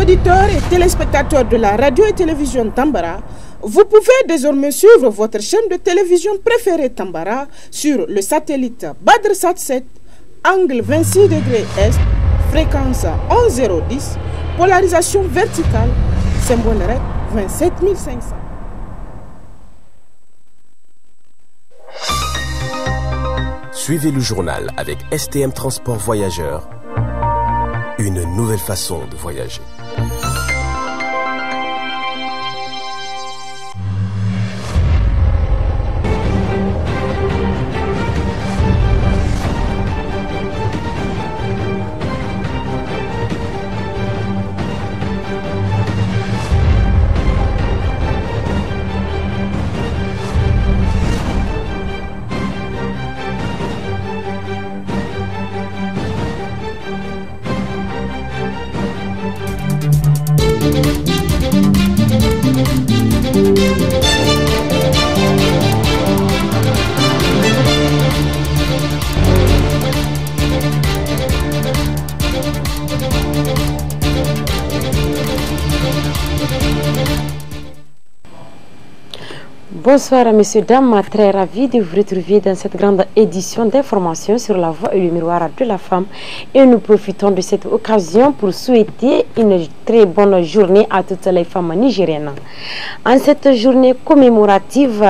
auditeurs et téléspectateurs de la radio et télévision Tambara, vous pouvez désormais suivre votre chaîne de télévision préférée Tambara sur le satellite BadrSat 7, angle 26 degrés Est, fréquence 11010, polarisation verticale, symbole REC 27500. Suivez le journal avec STM Transport Voyageurs. Une nouvelle façon de voyager. Bonsoir messieurs, dames, très ravi de vous retrouver dans cette grande édition d'information sur la voix et le miroir de la femme. Et nous profitons de cette occasion pour souhaiter une très bonne journée à toutes les femmes nigériennes. En cette journée commémorative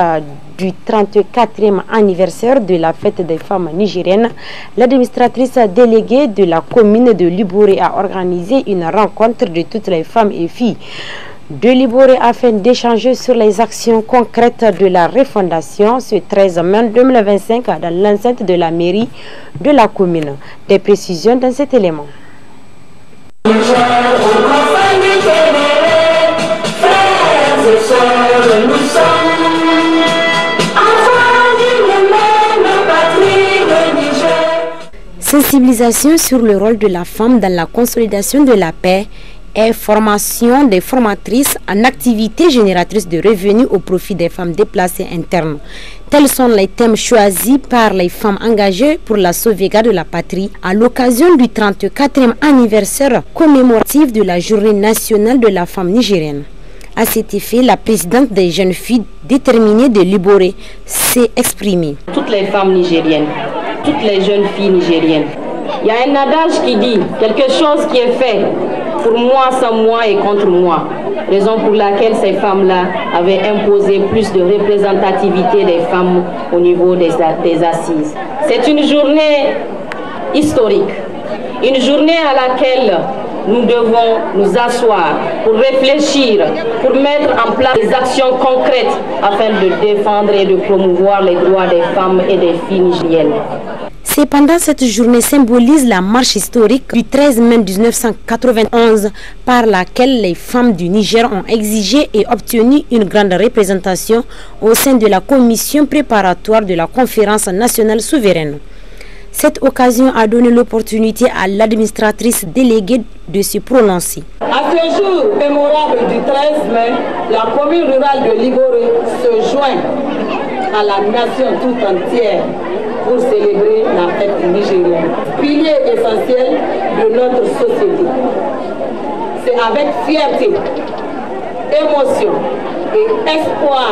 du 34e anniversaire de la fête des femmes nigériennes, l'administratrice déléguée de la commune de Liboré a organisé une rencontre de toutes les femmes et filles de Liboré afin d'échanger sur les actions concrètes de la refondation ce 13 mai 2025 dans l'enceinte de la mairie de la commune. Des précisions dans cet élément. Sensibilisation sur le rôle de la femme dans la consolidation de la paix et formation des formatrices en activité génératrice de revenus au profit des femmes déplacées internes. Tels sont les thèmes choisis par les femmes engagées pour la sauvegarde de la patrie à l'occasion du 34e anniversaire commémoratif de la Journée nationale de la femme nigérienne. À cet effet, la présidente des jeunes filles déterminées de Liboré s'est exprimée. Toutes les femmes nigériennes, toutes les jeunes filles nigériennes, il y a un adage qui dit quelque chose qui est fait pour moi, sans moi et contre moi. Raison pour laquelle ces femmes-là avaient imposé plus de représentativité des femmes au niveau des assises. C'est une journée historique, une journée à laquelle nous devons nous asseoir pour réfléchir, pour mettre en place des actions concrètes afin de défendre et de promouvoir les droits des femmes et des filles nigériennes. Cependant, cette journée symbolise la marche historique du 13 mai 1991 par laquelle les femmes du Niger ont exigé et obtenu une grande représentation au sein de la commission préparatoire de la conférence nationale souveraine. Cette occasion a donné l'opportunité à l'administratrice déléguée de se prononcer. À ce jour mémorable du 13 mai, la commune rurale de Liboré se joint à la nation tout entière pour célébrer la fête nigérienne, pilier essentiel de notre société. C'est avec fierté, émotion et espoir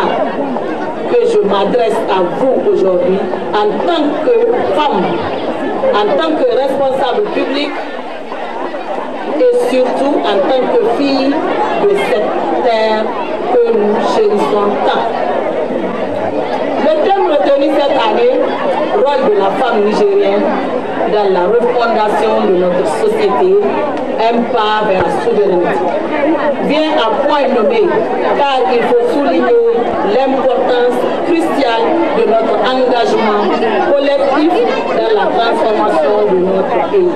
que je m'adresse à vous aujourd'hui en tant que femme, en tant que responsable public et surtout en tant que fille de cette terre que nous chérissons tant. Le thème retenu cette année, rôle de la femme nigérienne dans la refondation de notre société, un pas vers la souveraineté, vient à point nommé car il faut souligner l'importance cruciale de notre engagement collectif dans la transformation de notre pays.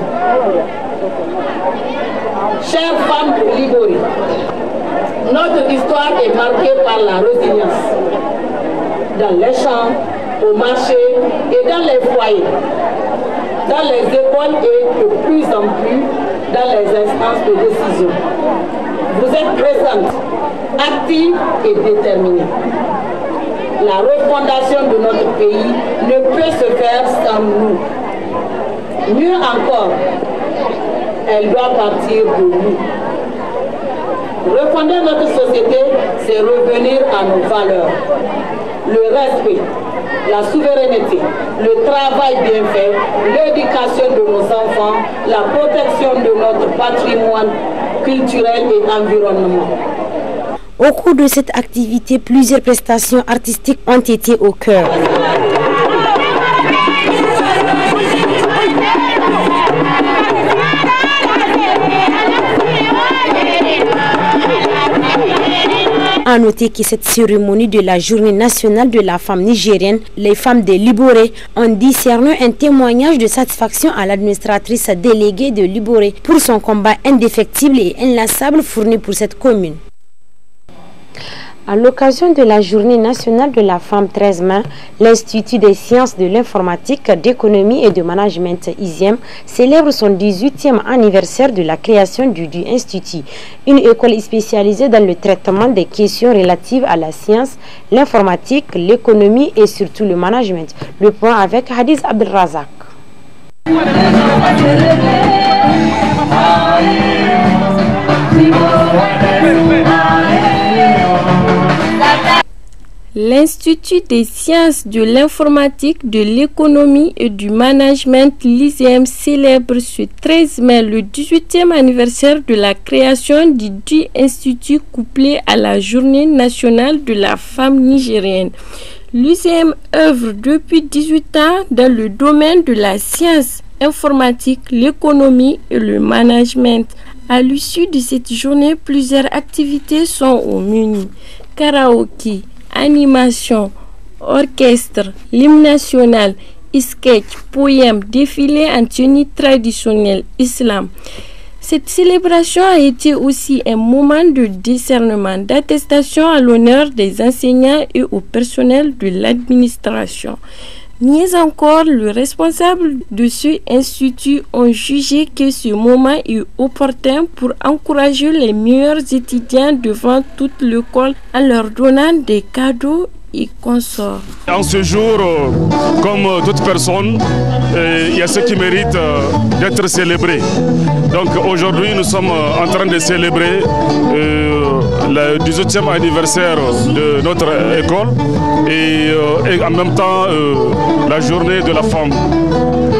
Chères femmes de Liboré, notre histoire est marquée par la résilience. Dans les champs, au marché et dans les foyers, dans les écoles et de plus en plus dans les instances de décision. Vous êtes présentes, actives et déterminées. La refondation de notre pays ne peut se faire sans nous. Mieux encore, elle doit partir de nous. Refonder notre société, c'est revenir à nos valeurs. Le respect, la souveraineté, le travail bien fait, l'éducation de nos enfants, la protection de notre patrimoine culturel et environnement. Au cours de cette activité, plusieurs prestations artistiques ont été au cœur. A noter que cette cérémonie de la Journée nationale de la femme nigérienne, les femmes de Liboré ont discerné un témoignage de satisfaction à l'administratrice déléguée de Liboré pour son combat indéfectible et inlassable fourni pour cette commune. À l'occasion de la Journée nationale de la femme 13 mai, l'Institut des sciences de l'informatique, d'économie et de management ISIEM célèbre son 18e anniversaire de la création du Institut, une école spécialisée dans le traitement des questions relatives à la science, l'informatique, l'économie et surtout le management. Le point avec Hadiz Abdelrazak. L'Institut des sciences de l'informatique, de l'économie et du management, l'ISIEM, célèbre ce 13 mai le 18e anniversaire de la création du Institut couplé à la Journée nationale de la femme nigérienne. L'ISIEM œuvre depuis 18 ans dans le domaine de la science informatique, l'économie et le management. À l'issue de cette journée, plusieurs activités sont au menu. Karaoké, animation, orchestre, l'hymne national, sketch, poème, défilé en tenue traditionnelle, islam. Cette célébration a été aussi un moment de décernement, d'attestation à l'honneur des enseignants et au personnel de l'administration. Mieux encore, le responsable de ce institut ont jugé que ce moment est opportun pour encourager les meilleurs étudiants devant toute l'école en leur donnant des cadeaux et consorts. En ce jour, comme toute personne, il y a ceux qui méritent d'être célébrés. Donc aujourd'hui, nous sommes en train de célébrer le 18e anniversaire de notre école et en même temps la journée de la femme.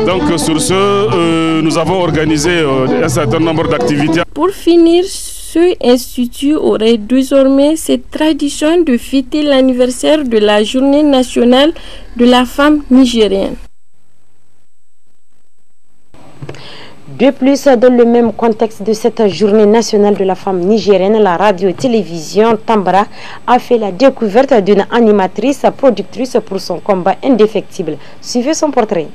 Donc sur ce, nous avons organisé un certain nombre d'activités. Pour finir, ce institut aurait désormais cette tradition de fêter l'anniversaire de la Journée nationale de la femme nigérienne. De plus, dans le même contexte de cette journée nationale de la femme nigérienne, la radio et télévision Tambara a fait la découverte d'une animatrice productrice pour son combat indéfectible. Suivez son portrait.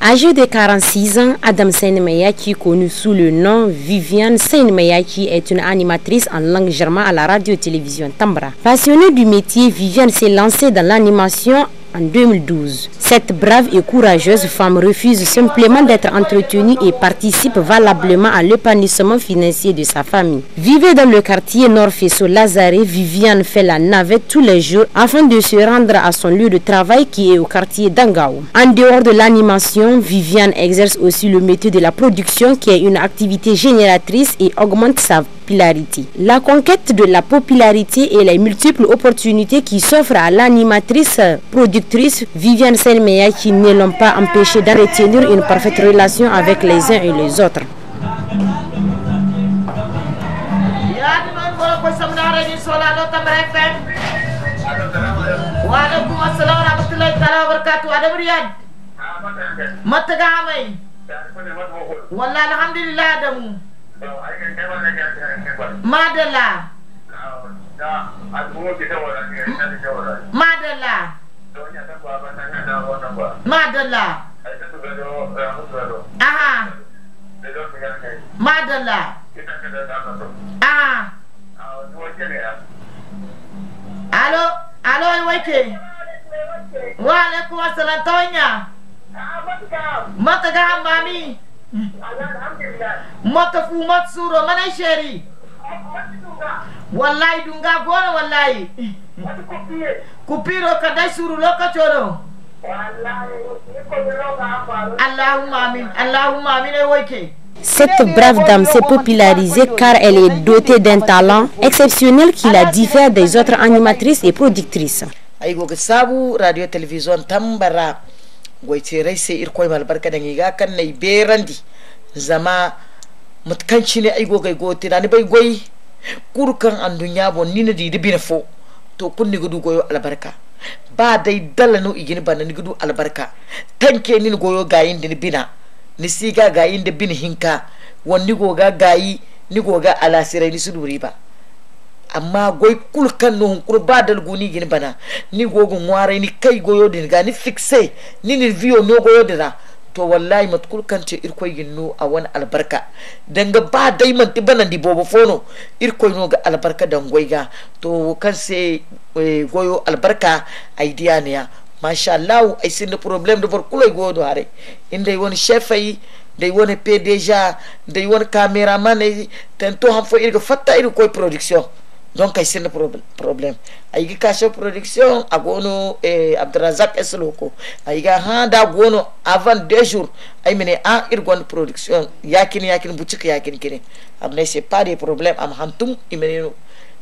Âgée de 46 ans, Adam Seynemeyaki, connue sous le nom Viviane Seynemeyaki, est une animatrice en langue germaine à la radio et télévision Tambara. Passionnée du métier, Viviane s'est lancée dans l'animation en 2012. Cette brave et courageuse femme refuse simplement d'être entretenue et participe valablement à l'épanouissement financier de sa famille. Vivant dans le quartier Nord Fesso Lazare, Viviane fait la navette tous les jours afin de se rendre à son lieu de travail qui est au quartier d'Angao. En dehors de l'animation, Viviane exerce aussi le métier de la production qui est une activité génératrice et augmente sa popularité. La conquête de la popularité et les multiples opportunités qui s'offrent à l'animatrice productrice Viviane Seynemeyaki ne l'ont pas empêché d'entretenir une parfaite relation avec les uns et les autres. Madalla. Madalla. Madalla. Aha. Madalla. Aha. Allo, allo wake. Wa alaikum assalam Tonya. Mataga mami. Mata fu matsuro mana sheri. Wallahi dunga gona wallahi. Kupiro kadai suru lokacoro. Allahumma amin. Allahumma amin wake. Cette brave dame s'est popularisée car elle est dotée d'un talent exceptionnel qui la diffère des autres animatrices et productrices. Aigo sabu radio télévision Tambara goitere sai irkoi malbarka da ngiga kan nay berandi zama mutkanci ne aigo gai goti da ni bai goi kurkan andunya bon ni ne di bina fo to kunni gudu goyo albarka ba dai dalano igini bana ni gudu albarka tanke ni goyo gayin din bina ni siga gayin da bin hinka wonni goga gayi ni goga alasirai ni suduri ba amma goy kulkan no kur badal guni gini bana ni gogo ngware ni kai goyo din ga ni fixe ni view no goyo dira to wallahi mat kulkan ce irkoy ginno a wani albarka danga ba dai man tibana di bobo fono irkoy no ga albarka dan goyga to kan se goyo albarka idea ne ya masha Allah ai sin problem do for kuloy godo hare inde woni chef ay dai woni PDG dai woni cameraman tento ham fo irga fatta irkoy production donc ay sen problème ay gi cache production agono Abdrazak Esloko ay ga handa gono avant 2 jours ay mene a irgon production yakin boutique yakin kene amne c'est pas des problèmes am hantum imene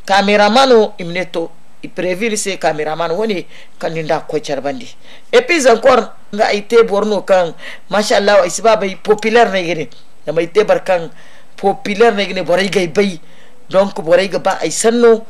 cameraman imene to i prévir ces cameraman woni kaninda ko charbandi et puis encore nga ay te borno kan machallah ay sibaba populaire ne gene dama ite barkan populaire ne gene boray gay bay donc boray ga ba ay sanno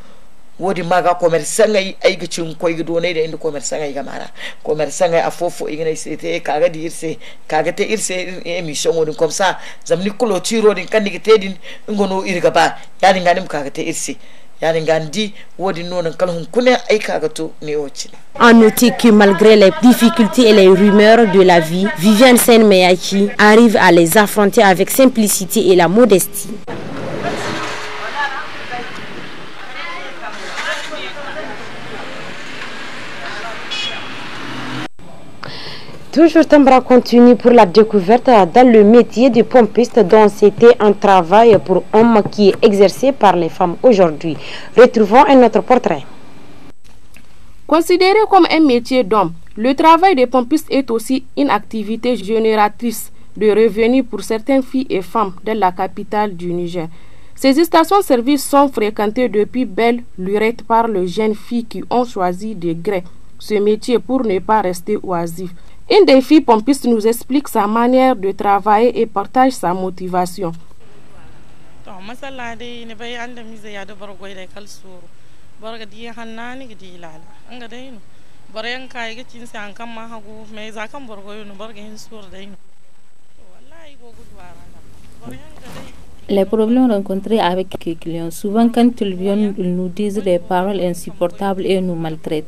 wodi maga commerçant ay ga cin koy ga donay da inda commerçant ay ga mara commerçant ay afofo igna sete kaga di irse kaga te irse émission woni comme ça zamni clôture din kan ni tedin ngono irga ba yani nganim kaga te irse yani ngandi wodi non kalhun kune ay kaga to ne woci. On note que malgré les difficultés et les rumeurs de la vie, Viviane Sen-Meyaki arrive à les affronter avec simplicité et la modestie. Toujours Tambara continue pour la découverte dans le métier de pompiste dont c'était un travail pour hommes qui est exercé par les femmes aujourd'hui. Retrouvons un autre portrait. Considéré comme un métier d'homme, le travail de pompiste est aussi une activité génératrice de revenus pour certaines filles et femmes de la capitale du Niger. Ces stations-service sont fréquentées depuis belle lurette par les jeunes filles qui ont choisi de gré ce métier pour ne pas rester oisives. Une des filles pompistes nous explique sa manière de travailler et partage sa motivation. Les problèmes rencontrés avec les clients, souvent quand ils viennent, ils nous disent des paroles insupportables et nous maltraitent.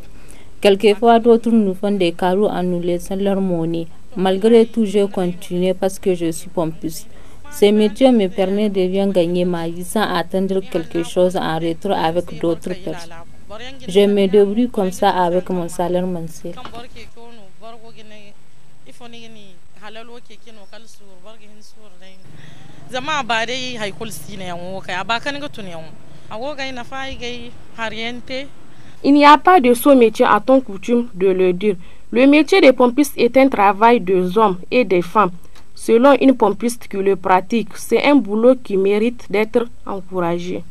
Quelquefois, d'autres nous font des cadeaux en nous laissant leur monnaie. Malgré tout, je continue parce que je suis pompiste. Ce métier me permet de bien gagner ma vie sans attendre quelque chose en retour avec d'autres personnes. Je me débrouille comme ça avec mon salaire mensuel. Il n'y a pas de sot métier à ton coutume de le dire. Le métier de pompiste est un travail des hommes et des femmes. Selon une pompiste qui le pratique, c'est un boulot qui mérite d'être encouragé.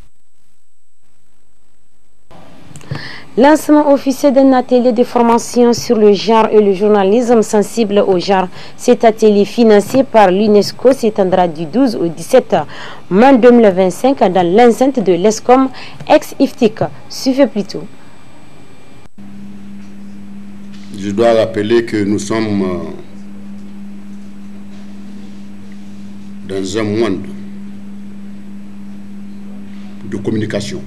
Lancement officiel d'un atelier de formation sur le genre et le journalisme sensible au genre. Cet atelier financé par l'UNESCO s'étendra du 12 au 17 mai 2025 dans l'enceinte de l'ESCOM ex-IFTIC. Suivez plutôt. Je dois rappeler que nous sommes dans un monde de communication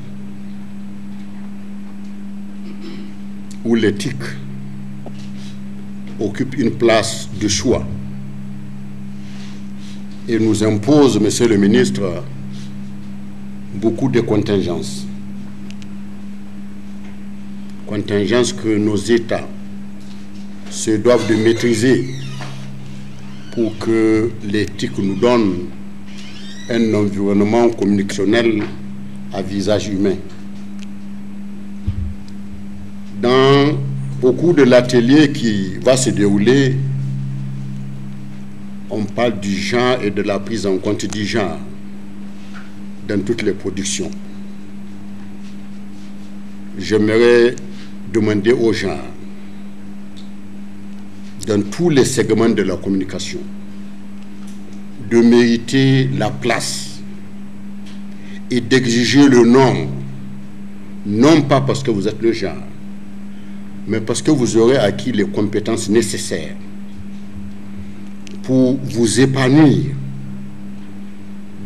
où l'éthique occupe une place de choix et nous impose, monsieur le ministre, beaucoup de contingences. Contingences que nos États se doivent de maîtriser pour que l'éthique nous donne un environnement communicationnel à visage humain. Dans beaucoup de l'atelier qui va se dérouler, on parle du genre et de la prise en compte du genre dans toutes les productions. J'aimerais demander aux gens, dans tous les segments de la communication, de mériter la place et d'exiger le nombre, non pas parce que vous êtes le genre, mais parce que vous aurez acquis les compétences nécessaires pour vous épanouir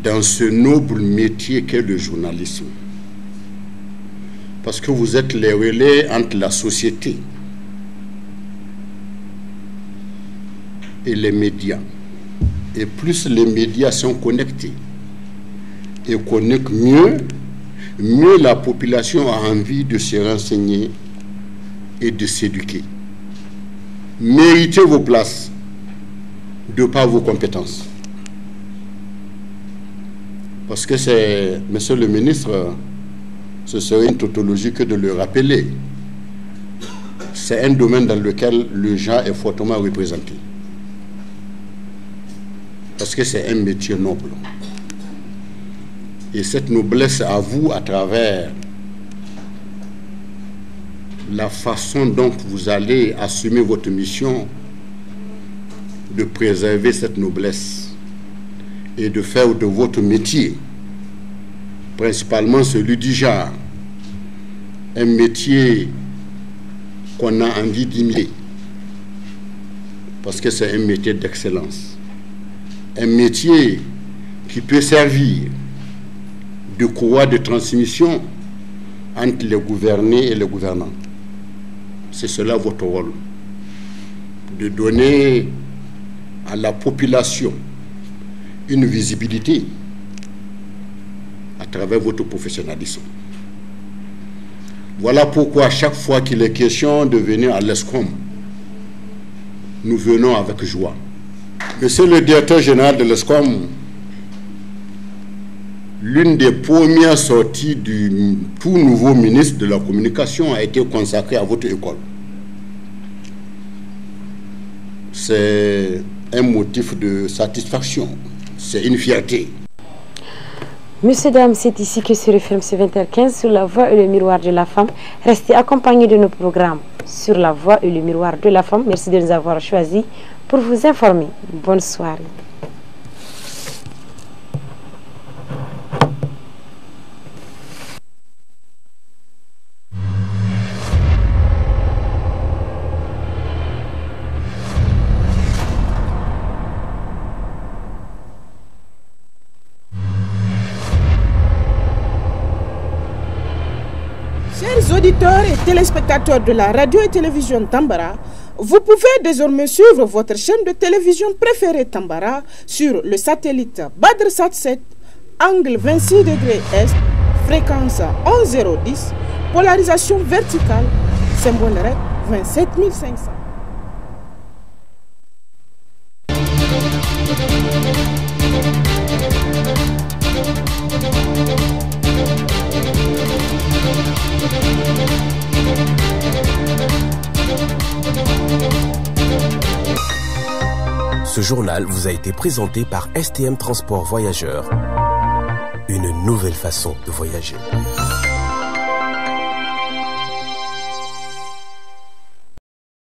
dans ce noble métier qu'est le journalisme. Parce que vous êtes les relais entre la société et les médias. Et plus les médias sont connectés et connectent mieux la population a envie de se renseigner et de s'éduquer. Méritez vos places de par vos compétences. Parce que c'est, monsieur le ministre, ce serait une tautologie que de le rappeler. C'est un domaine dans lequel le genre est fortement représenté. Parce que c'est un métier noble. Et cette noblesse à vous à travers la façon dont vous allez assumer votre mission de préserver cette noblesse et de faire de votre métier, principalement celui du genre, un métier qu'on a envie d'imiter, parce que c'est un métier d'excellence, un métier qui peut servir de courroie de transmission entre les gouvernés et les gouvernants. C'est cela votre rôle, de donner à la population une visibilité à travers votre professionnalisme. Voilà pourquoi à chaque fois qu'il est question de venir à l'ESCOM, nous venons avec joie. Monsieur le directeur général de l'ESCOM, l'une des premières sorties du tout nouveau ministre de la Communication a été consacrée à votre école. C'est un motif de satisfaction, c'est une fierté. Messieurs, dames, c'est ici que se referme ce 20h15 sur la voie et le miroir de la femme. Restez accompagnés de nos programmes sur la voie et le miroir de la femme. Merci de nous avoir choisis pour vous informer. Bonne soirée. Chers auditeurs et téléspectateurs de la radio et télévision Tambara, vous pouvez désormais suivre votre chaîne de télévision préférée Tambara sur le satellite BadrSat 7, angle 26 degrés Est, fréquence 11010, polarisation verticale, symbole REC 27500. Ce journal vous a été présenté par STM Transport Voyageurs. Une nouvelle façon de voyager.